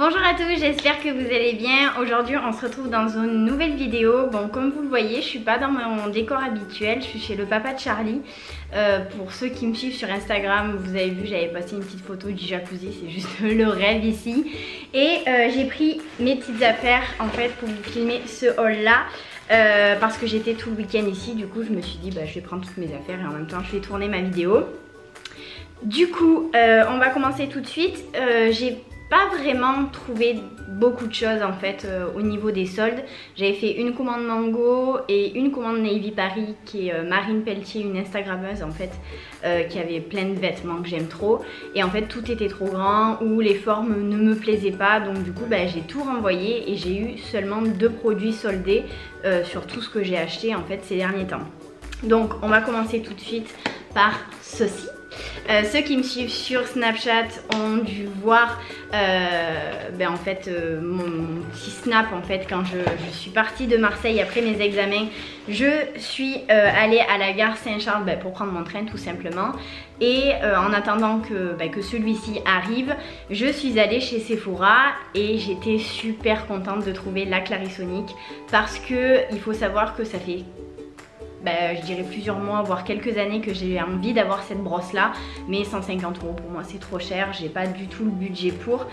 Bonjour à tous, j'espère que vous allez bien. Aujourd'hui on se retrouve dans une nouvelle vidéo. Bon, comme vous le voyez, je suis pas dans mon décor habituel, je suis chez le papa de Charlie. Pour ceux qui me suivent sur Instagram, vous avez vu, j'avais passé une petite photo du jacuzzi, c'est juste le rêve ici. Et j'ai pris mes petites affaires en fait pour vous filmer ce haul là. Parce que j'étais tout le week-end ici, du coup je me suis dit je vais prendre toutes mes affaires et en même temps je vais tourner ma vidéo. Du coup on va commencer tout de suite. J'ai pas vraiment trouvé beaucoup de choses en fait au niveau des soldes. J'avais fait une commande Mango et une commande Navy Paris qui est Marine Pelletier, une Instagrammeuse en fait qui avait plein de vêtements que j'aime trop, et en fait tout était trop grand ou les formes ne me plaisaient pas, donc du coup j'ai tout renvoyé et j'ai eu seulement 2 produits soldés sur tout ce que j'ai acheté en fait ces derniers temps. Donc on va commencer tout de suite par ceci. Ceux qui me suivent sur Snapchat ont dû voir en fait mon petit snap en fait quand je suis partie de Marseille après mes examens. Je suis allée à la gare Saint-Charles pour prendre mon train tout simplement, et en attendant que celui-ci arrive, je suis allée chez Sephora et j'étais super contente de trouver la Clarisonic parce que il faut savoir que ça fait je dirais plusieurs mois voire quelques années que j'ai envie d'avoir cette brosse là, mais 150 € pour moi c'est trop cher, j'ai pas du tout le budget pour.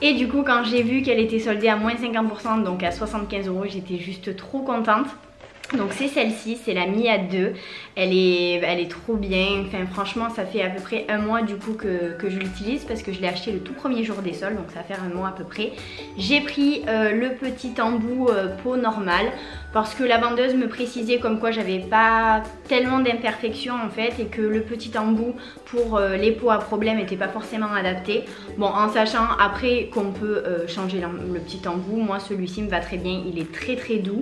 Et du coup quand j'ai vu qu'elle était soldée à moins 50%, donc à 75 €, j'étais juste trop contente. Donc c'est celle-ci, c'est la Mi A2, elle est trop bien, enfin franchement ça fait à peu près un mois du coup que je l'utilise parce que je l'ai acheté le tout premier jour des soldes, donc ça va faire un mois à peu près. J'ai pris le petit embout peau normale parce que la vendeuse me précisait comme quoi j'avais pas tellement d'imperfections en fait et que le petit embout pour les peaux à problème n'était pas forcément adapté. Bon, en sachant après qu'on peut changer le petit embout, moi celui-ci me va très bien, il est très doux.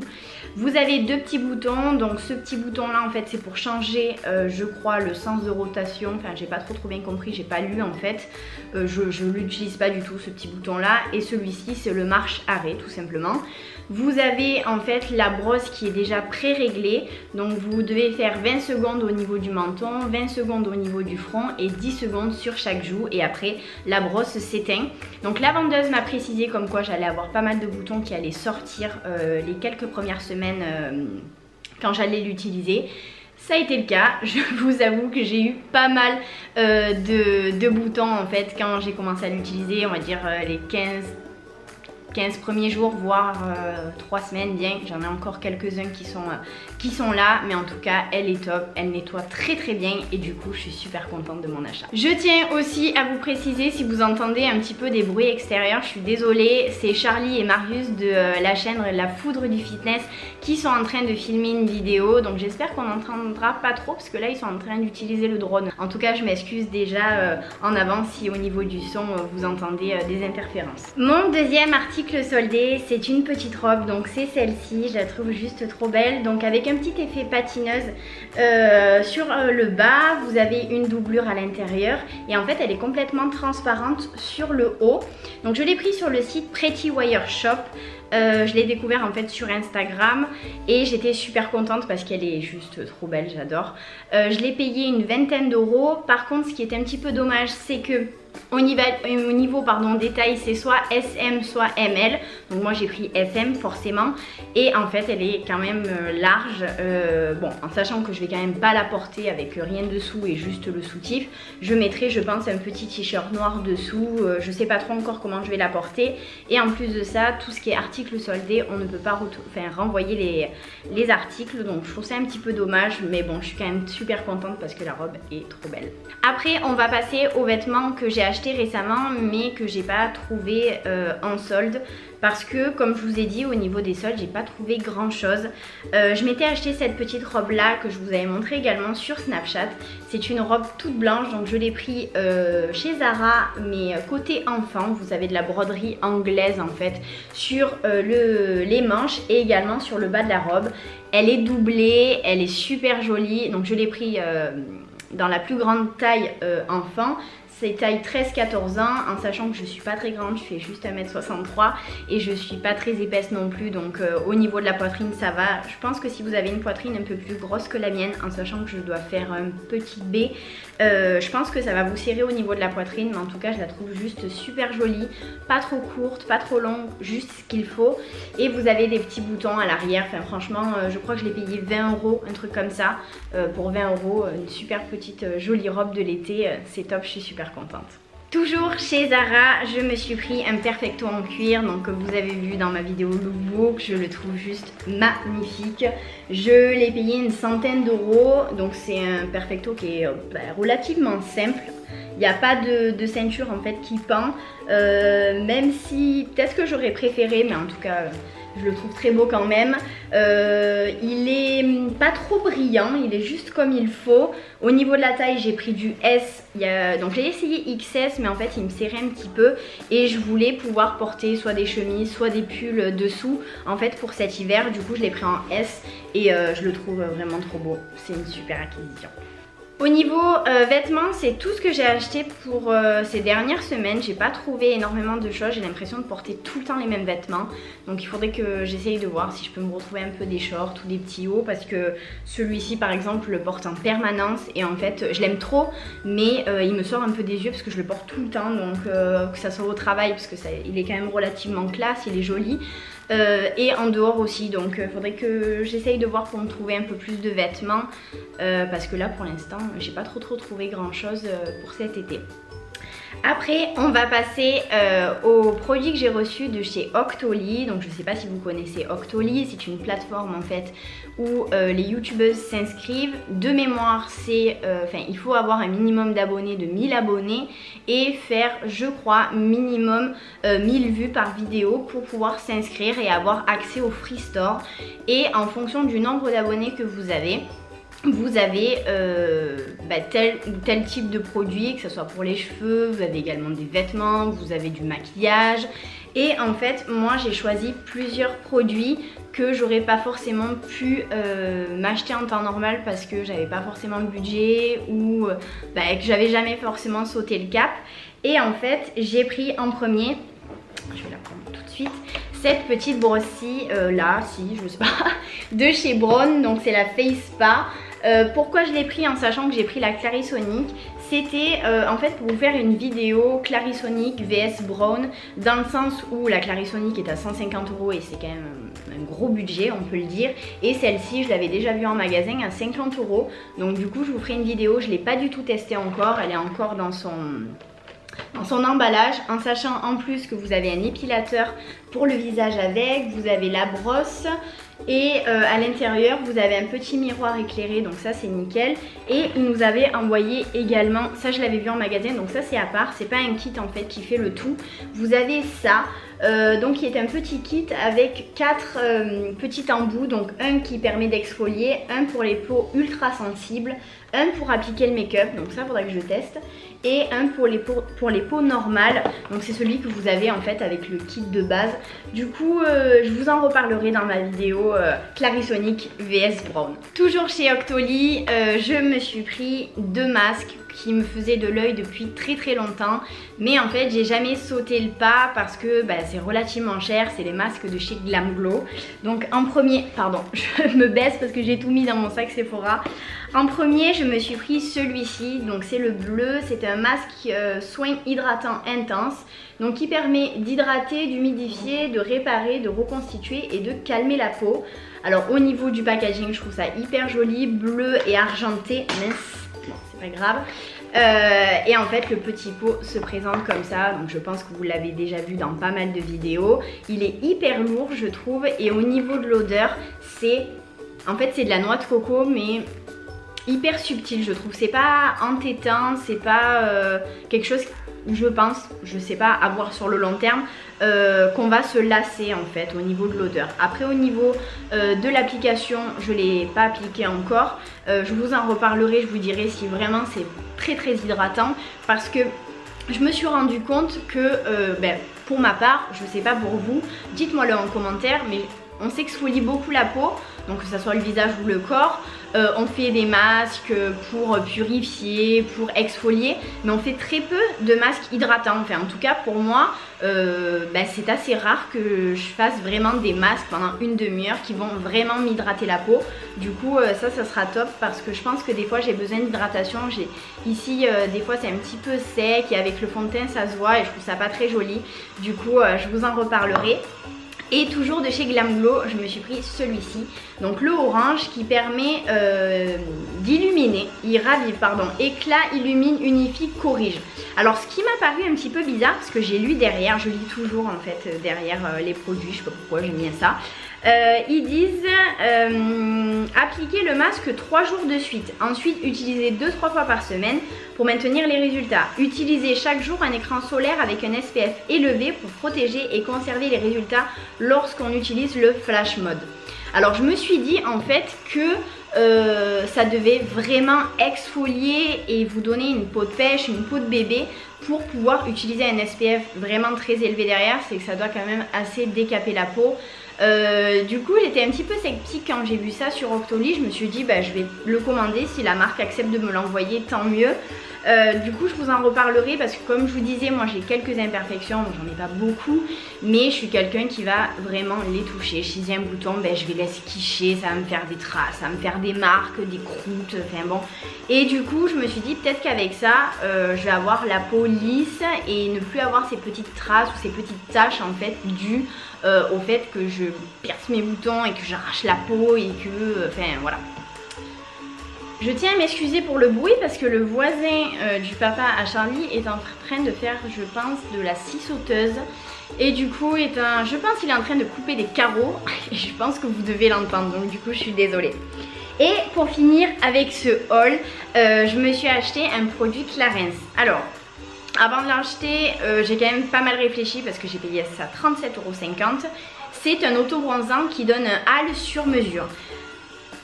Vous avez 2 petits boutons, donc ce petit bouton là en fait c'est pour changer je crois le sens de rotation, enfin j'ai pas trop bien compris, j'ai pas lu en fait, je l'utilise pas du tout ce petit bouton là, et celui-ci c'est le marche arrêt tout simplement. Vous avez en fait la brosse qui est déjà pré-réglée, donc vous devez faire 20 secondes au niveau du menton, 20 secondes au niveau du front et 10 secondes sur chaque joue, et après la brosse s'éteint. Donc la vendeuse m'a précisé comme quoi j'allais avoir pas mal de boutons qui allaient sortir les quelques premières semaines quand j'allais l'utiliser. Ça a été le cas, je vous avoue que j'ai eu pas mal de boutons en fait quand j'ai commencé à l'utiliser, on va dire les 15 premiers jours, voire 3 semaines bien. J'en ai encore quelques-uns qui sont là, mais en tout cas elle est top, elle nettoie très bien et du coup je suis super contente de mon achat. Je tiens aussi à vous préciser, si vous entendez un petit peu des bruits extérieurs, je suis désolée, c'est Charlie et Marius de la chaîne La Foudre du Fitness qui sont en train de filmer une vidéo, donc j'espère qu'on n'entendra pas trop parce que là ils sont en train d'utiliser le drone. En tout cas je m'excuse déjà en avance si au niveau du son vous entendez des interférences. Mon deuxième article soldé, c'est une petite robe, donc c'est celle-ci, je la trouve juste trop belle, donc avec un petit effet patineuse sur le bas. Vous avez une doublure à l'intérieur et en fait elle est complètement transparente sur le haut. Donc je l'ai pris sur le site Pretty Wire Shop. Je l'ai découvert en fait sur Instagram et j'étais super contente parce qu'elle est juste trop belle, j'adore. Je l'ai payé une vingtaine d'euros. Par contre ce qui est un petit peu dommage, c'est que au niveau détail c'est soit SM soit ML, donc moi j'ai pris SM forcément, et en fait elle est quand même large, bon en sachant que je vais quand même pas la porter avec rien dessous et juste le soutif. Je mettrai je pense un petit t-shirt noir dessous, je sais pas trop encore comment je vais la porter, et en plus de ça tout ce qui est articles soldés on ne peut pas renvoyer les articles, donc je trouve ça un petit peu dommage, mais bon je suis quand même super contente parce que la robe est trop belle. Après on va passer aux vêtements que j'ai acheté récemment mais que j'ai pas trouvé en solde parce que comme je vous ai dit au niveau des soldes j'ai pas trouvé grand chose. Je m'étais acheté cette petite robe là que je vous avais montré également sur Snapchat. C'est une robe toute blanche, donc je l'ai pris chez Zara, mais côté enfant. Vous avez de la broderie anglaise en fait sur les manches et également sur le bas de la robe. Elle est doublée, elle est super jolie, donc je l'ai pris dans la plus grande taille enfant. c'est taille 13-14 ans, en sachant que je suis pas très grande, je fais juste 1m63 et je suis pas très épaisse non plus, donc au niveau de la poitrine ça va. Je pense que si vous avez une poitrine un peu plus grosse que la mienne, en sachant que je dois faire un petit B, je pense que ça va vous serrer au niveau de la poitrine, mais en tout cas je la trouve juste super jolie, pas trop courte, pas trop longue, juste ce qu'il faut. Et vous avez des petits boutons à l'arrière, enfin franchement je crois que je l'ai payé 20 €, un truc comme ça, pour 20 €, une super petite jolie robe de l'été, c'est top, je suis super contente. Toujours chez Zara, je me suis pris un perfecto en cuir, donc vous avez vu dans ma vidéo lookbook, je le trouve juste magnifique. Je l'ai payé une centaine d'euros, donc c'est un perfecto qui est relativement simple. Il n'y a pas de ceinture en fait qui pend, même si peut-être que j'aurais préféré, mais en tout cas je le trouve très beau quand même. Il est pas trop brillant, il est juste comme il faut. Au niveau de la taille, j'ai pris du S. Donc j'ai essayé XS, mais en fait il me serrait un petit peu. Et je voulais pouvoir porter soit des chemises, soit des pulls dessous. En fait pour cet hiver, du coup je l'ai pris en S. Et je le trouve vraiment trop beau. C'est une super acquisition. Au niveau vêtements, c'est tout ce que j'ai acheté pour ces dernières semaines. J'ai pas trouvé énormément de choses, j'ai l'impression de porter tout le temps les mêmes vêtements. Donc il faudrait que j'essaye de voir si je peux me retrouver un peu des shorts ou des petits hauts, parce que celui-ci par exemple je le porte en permanence et en fait je l'aime trop, mais il me sort un peu des yeux parce que je le porte tout le temps, donc que ça soit au travail, parce que il est quand même relativement classe, il est joli. Et en dehors aussi, donc il faudrait que j'essaye de voir pour me trouver un peu plus de vêtements, parce que là pour l'instant j'ai pas trop trouvé grand chose pour cet été. Après on va passer aux produits que j'ai reçus de chez Octoly. Donc je sais pas si vous connaissez Octoly, c'est une plateforme en fait où les youtubeuses s'inscrivent. De mémoire c'est, il faut avoir un minimum d'abonnés de 1000 abonnés et faire je crois minimum 1000 vues par vidéo pour pouvoir s'inscrire et avoir accès au Free Store. Et en fonction du nombre d'abonnés que vous avez tel ou tel type de produit, que ce soit pour les cheveux, vous avez également des vêtements, vous avez du maquillage. Et en fait moi j'ai choisi plusieurs produits que j'aurais pas forcément pu m'acheter en temps normal parce que j'avais pas forcément le budget ou que j'avais jamais forcément sauté le cap. Et en fait j'ai pris en premier, je vais la prendre tout de suite, cette petite brosse-ci je sais pas, de chez Braun, donc c'est la Face Spa. Pourquoi je l'ai pris en sachant que j'ai pris la Clarisonic? C'était en fait pour vous faire une vidéo Clarisonic vs Braun, dans le sens où la Clarisonic est à 150 € et c'est quand même un gros budget, on peut le dire. Et celle-ci je l'avais déjà vue en magasin à 50 €. Donc du coup je vous ferai une vidéo, je ne l'ai pas du tout testée encore, elle est encore dans son emballage, en sachant en plus que vous avez un épilateur pour le visage avec, vous avez la brosse et à l'intérieur vous avez un petit miroir éclairé, donc ça c'est nickel. Et il nous avait envoyé également, ça je l'avais vu en magasin, donc ça c'est à part, c'est pas un kit en fait qui fait le tout. Vous avez ça, donc qui est un petit kit avec 4 petits embouts, donc un qui permet d'exfolier, un pour les peaux ultra sensibles, un pour appliquer le make-up, donc ça faudra que je teste, et un pour les peaux normales, donc c'est celui que vous avez en fait avec le kit de base. Du coup je vous en reparlerai dans ma vidéo Clarisonic vs Braun. Toujours chez Octoly, je me suis pris 2 masques qui me faisaient de l'œil depuis très longtemps, mais en fait j'ai jamais sauté le pas parce que c'est relativement cher, c'est les masques de chez Glam Glow. Donc en premier, pardon, je me baisse parce que j'ai tout mis dans mon sac Sephora. En premier je me suis pris celui-ci, donc c'est le bleu, c'est un masque soin hydratant intense, donc qui permet d'hydrater, d'humidifier, de réparer, de reconstituer et de calmer la peau. Alors au niveau du packaging je trouve ça hyper joli, bleu et argenté, mince, c'est pas grave. Et en fait le petit pot se présente comme ça, donc je pense que vous l'avez déjà vu dans pas mal de vidéos. Il est hyper lourd je trouve, et au niveau de l'odeur c'est de la noix de coco, mais hyper subtil je trouve. C'est pas entêtant, c'est pas quelque chose, je pense, je sais pas, à voir sur le long terme, qu'on va se lasser en fait au niveau de l'odeur. Après au niveau de l'application, je l'ai pas appliqué encore, je vous en reparlerai, je vous dirai si vraiment c'est très hydratant, parce que je me suis rendu compte que pour ma part, je sais pas pour vous, dites moi le en commentaire, mais on s'exfolie beaucoup la peau, donc que ce soit le visage ou le corps, On fait des masques pour purifier, pour exfolier, mais on fait très peu de masques hydratants. Enfin, en tout cas pour moi, c'est assez rare que je fasse vraiment des masques pendant une demi-heure qui vont vraiment m'hydrater la peau. Du coup ça sera top parce que je pense que des fois j'ai besoin d'hydratation. Ici des fois c'est un petit peu sec et avec le fond de teint ça se voit et je trouve ça pas très joli. Du coup je vous en reparlerai. Et toujours de chez Glam Glow, je me suis pris celui-ci, donc le orange qui permet d'illuminer, il ravive pardon, éclat, illumine, unifie, corrige. Alors ce qui m'a paru un petit peu bizarre, parce que j'ai lu derrière, je lis toujours en fait derrière les produits, je sais pas pourquoi j'aime bien ça. Ils disent appliquer le masque 3 jours de suite, ensuite utiliser 2-3 fois par semaine pour maintenir les résultats. Utiliser chaque jour un écran solaire avec un SPF élevé pour protéger et conserver les résultats lorsqu'on utilise le flash mode. Alors je me suis dit en fait que ça devait vraiment exfolier et vous donner une peau de pêche, une peau de bébé pour pouvoir utiliser un SPF vraiment très élevé derrière. C'est que ça doit quand même assez décaper la peau. Du coup j'étais un petit peu sceptique quand j'ai vu ça sur Octoly. Je me suis dit je vais le commander, si la marque accepte de me l'envoyer tant mieux. Du coup je vous en reparlerai parce que comme je vous disais, moi j'ai quelques imperfections, j'en ai pas beaucoup, mais je suis quelqu'un qui va vraiment les toucher. Si j'ai un bouton, je vais l'esquicher, ça va me faire des traces, ça va me faire des marques, des croûtes, enfin bon. Et du coup je me suis dit peut-être qu'avec ça je vais avoir la peau lisse et ne plus avoir ces petites traces ou ces petites taches en fait dues au fait que je perce mes boutons et que j'arrache la peau et que, enfin voilà. Je tiens à m'excuser pour le bruit parce que le voisin du papa à Charlie est en train de faire, je pense, de la scie sauteuse. Et du coup, je pense qu'il est en train de couper des carreaux. Et je pense que vous devez l'entendre, donc du coup, je suis désolée. Et pour finir avec ce haul, je me suis acheté un produit Clarins. Alors, avant de l'acheter, j'ai quand même pas mal réfléchi parce que j'ai payé ça 37,50 €. C'est un auto-bronzant qui donne un hâle sur mesure.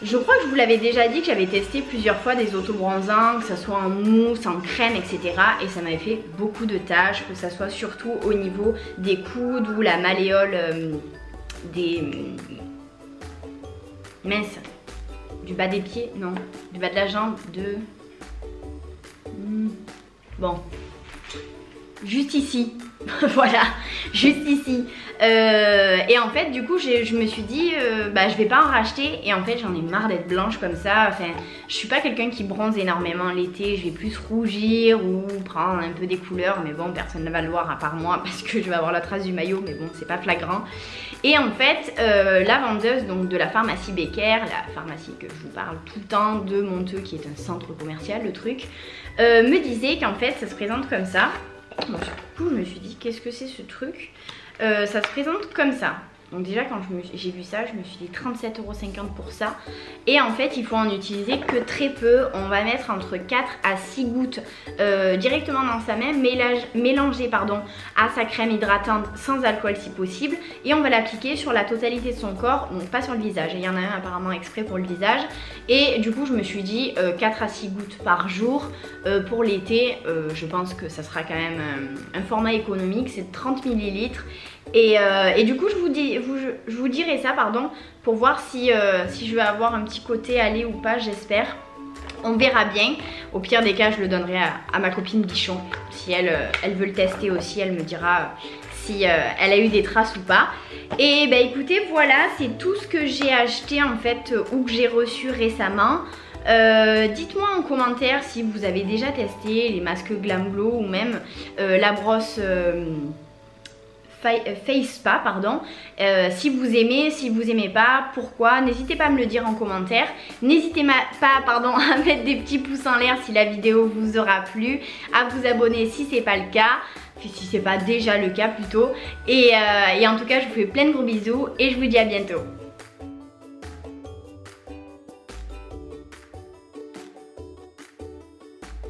Je crois que je vous l'avais déjà dit que j'avais testé plusieurs fois des auto-bronzants, que ce soit en mousse, en crème, etc. Et ça m'avait fait beaucoup de taches, que ce soit surtout au niveau des coudes ou la malléole mince, du bas des pieds, non, du bas de la jambe, bon, juste ici. Voilà, juste ici. Et en fait du coup je me suis dit je vais pas en racheter. Et en fait j'en ai marre d'être blanche comme ça. Enfin je suis pas quelqu'un qui bronze énormément l'été. Je vais plus rougir ou prendre un peu des couleurs. Mais bon, personne ne va le voir à part moi parce que je vais avoir la trace du maillot. Mais bon, c'est pas flagrant. Et en fait la vendeuse donc de la pharmacie Becker, la pharmacie que je vous parle tout le temps de Monteux, qui est un centre commercial, le truc, me disait qu'en fait ça se présente comme ça. Bon, du coup je me suis dit qu'est-ce que c'est ce truc, ça se présente comme ça. Donc déjà quand j'ai vu ça, je me suis dit 37,50 € pour ça. Et en fait il faut en utiliser que très peu. On va mettre entre 4 à 6 gouttes directement dans sa main, mélangée à sa crème hydratante sans alcool si possible. Et on va l'appliquer sur la totalité de son corps, donc pas sur le visage. Il y en a un apparemment exprès pour le visage. Et du coup je me suis dit 4 à 6 gouttes par jour. Pour l'été je pense que ça sera quand même un format économique, c'est 30 ml. Et du coup je vous dirai ça pour voir si je vais avoir un petit côté allé ou pas, j'espère. On verra bien. Au pire des cas je le donnerai à ma copine Bichon. Si elle veut le tester aussi, elle me dira si elle a eu des traces ou pas. Et écoutez, voilà, c'est tout ce que j'ai acheté en fait ou que j'ai reçu récemment. Dites-moi en commentaire si vous avez déjà testé les masques Glam Glow ou même la brosse Face Spa, si vous aimez, si vous aimez pas, pourquoi, n'hésitez pas à me le dire en commentaire. N'hésitez pas à mettre des petits pouces en l'air si la vidéo vous aura plu, à vous abonner si c'est pas le cas, si c'est pas déjà le cas plutôt. Et en tout cas je vous fais plein de gros bisous et je vous dis à bientôt.